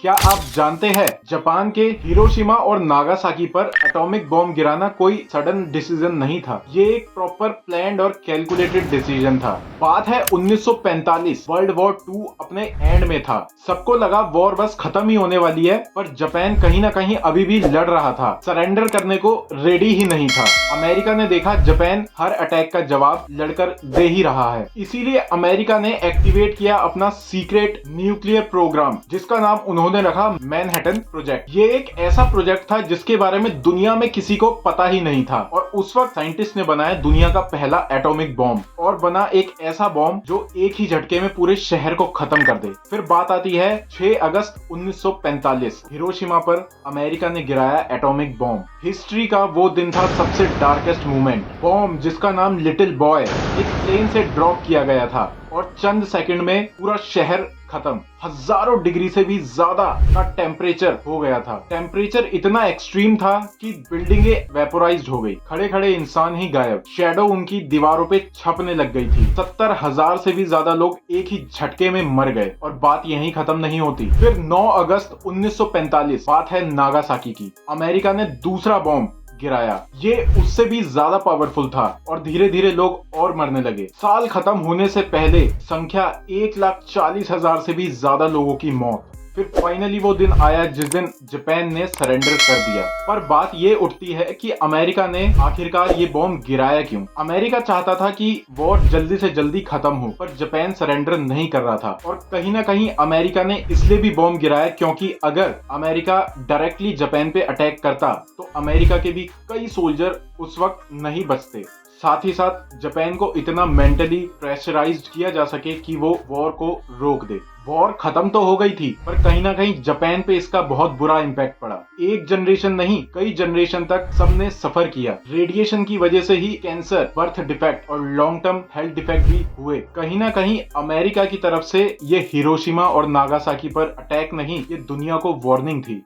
क्या आप जानते हैं जापान के हिरोशिमा और नागासाकी पर एटॉमिक बॉम्ब गिराना कोई सडन डिसीजन नहीं था। ये एक प्रॉपर प्लान्ड और कैलकुलेटेड डिसीजन था। बात है 1945। वर्ल्ड वॉर 2 अपने एंड में था। सबको लगा वॉर बस खत्म ही होने वाली है, पर जापान कहीं ना कहीं अभी भी लड़ रहा था। सरेंडर करने को रेडी ही नहीं था। अमेरिका ने देखा जापान हर अटैक का जवाब लड़कर दे ही रहा है, इसीलिए अमेरिका ने एक्टिवेट किया अपना सीक्रेट न्यूक्लियर प्रोग्राम, जिसका नाम उन्होंने रखा मैनहट्टन प्रोजेक्ट। ये एक ऐसा प्रोजेक्ट था जिसके बारे में दुनिया में किसी को पता ही नहीं था, और उस वक्त साइंटिस्ट ने बनाया दुनिया का पहला एटॉमिक बॉम्ब, और बना एक ऐसा बॉम्ब जो एक ही झटके में पूरे शहर को खत्म कर दे। फिर बात आती है 6 अगस्त 1945। हिरोशिमा पर अमेरिका ने गिराया एटॉमिक बॉम्ब। हिस्ट्री का वो दिन था सबसे डार्केस्ट मोमेंट। बॉम्ब, जिसका नाम लिटिल बॉय, एक प्लेन से ड्रॉप किया गया था और चंद सेकंड में पूरा शहर खत्म। हजारों डिग्री से भी ज्यादा का टेम्परेचर हो गया था। टेम्परेचर इतना एक्सट्रीम था कि बिल्डिंगें वेपोराइज्ड हो गई। खड़े खड़े इंसान ही गायब। शैडो उनकी दीवारों पे छपने लग गई थी। 70,000 से भी ज्यादा लोग एक ही झटके में मर गए, और बात यहीं खत्म नहीं होती। फिर 9 अगस्त 1945, बात है नागासाकी की। अमेरिका ने दूसरा बॉम्ब गिराया। ये उससे भी ज्यादा पावरफुल था, और धीरे धीरे लोग और मरने लगे। साल खत्म होने से पहले संख्या 1,40,000 से भी ज्यादा लोगों की मौत। फिर फाइनली वो दिन आया जिस दिन जापान ने सरेंडर कर दिया। पर बात ये उठती है कि अमेरिका ने आखिरकार ये बॉम्ब गिराया क्यों? अमेरिका चाहता था कि वॉर जल्दी से जल्दी खत्म हो, पर जापान सरेंडर नहीं कर रहा था। और कहीं ना कहीं अमेरिका ने इसलिए भी बॉम्ब गिराया क्योंकि अगर अमेरिका डायरेक्टली जापान पे अटैक करता तो अमेरिका के भी कई सोल्जर उस वक्त नहीं बचते। साथ ही साथ जापान को इतना मेंटली प्रेशराइज्ड किया जा सके कि वो वॉर को रोक दे। वॉर खत्म तो हो गई थी, पर कहीं ना कहीं जापान पे इसका बहुत बुरा इम्पैक्ट पड़ा। एक जनरेशन नहीं, कई जनरेशन तक सबने सफर किया। रेडिएशन की वजह से ही कैंसर, बर्थ डिफेक्ट और लॉन्ग टर्म हेल्थ डिफेक्ट भी हुए। कहीं ना कहीं अमेरिका की तरफ से ये हिरोशिमा और नागासाकी पर अटैक नहीं, ये दुनिया को वार्निंग थी।